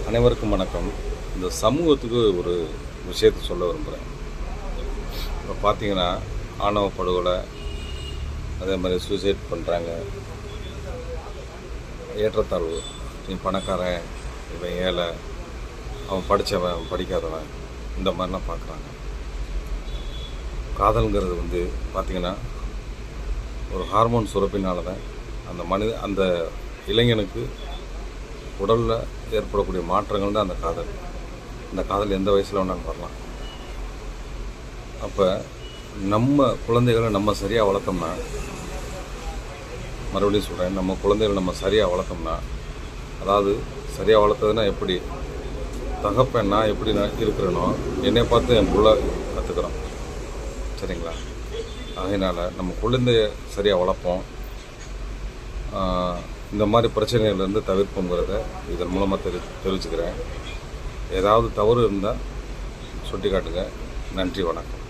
அனைவருக்கும் வணக்கம். இந்த சமூகத்துக்கு ஒரு விஷயத்தை சொல்ல விரும்புகிறேன். இப்போ பார்த்தீங்கன்னா, ஆணவ படுகொலை, அதே மாதிரி சூசைட் பண்ணுறாங்க, ஏற்றத்தாழ்வு, நீ பணக்காரன், இவன் ஏழை, அவன் படித்தவன் படிக்காதவன், இந்த மாதிரிலாம் பார்க்குறாங்க. காதல்ங்கிறது பார்த்திங்கன்னா ஒரு ஹார்மோன் சுரப்பினால தான் அந்த இளைஞனுக்கு உடலில் ஏற்படக்கூடிய மாற்றங்கள் தான் அந்த காதல். இந்த காதல் எந்த வயசில் வேணாலும் வரலாம். அப்போ நம்ம குழந்தைகளை நம்ம சரியாக வளர்த்தோம்னா, மறுபடியும் சொல்கிறேன், நம்ம குழந்தைகளை நம்ம சரியாக வளர்த்தோம்னா, அதாவது சரியாக வளர்த்ததுன்னா எப்படி, தகப்பன் நான் எப்படி நான் இருக்கிறேனோ என்னை பார்த்து என் புள்ள கற்றுக்குறோம். சரிங்களா? அதனால் நம்ம குழந்தைய சரியாக வளர்ப்போம், இந்த மாதிரி பிரச்சனைகள்லேருந்து தவிர்ப்போங்கிறத இதன் மூலமாக தெரிவிச்சுக்கிறேன். ஏதாவது தவறு இருந்தால் சுட்டி காட்டுங்க. நன்றி, வணக்கம்.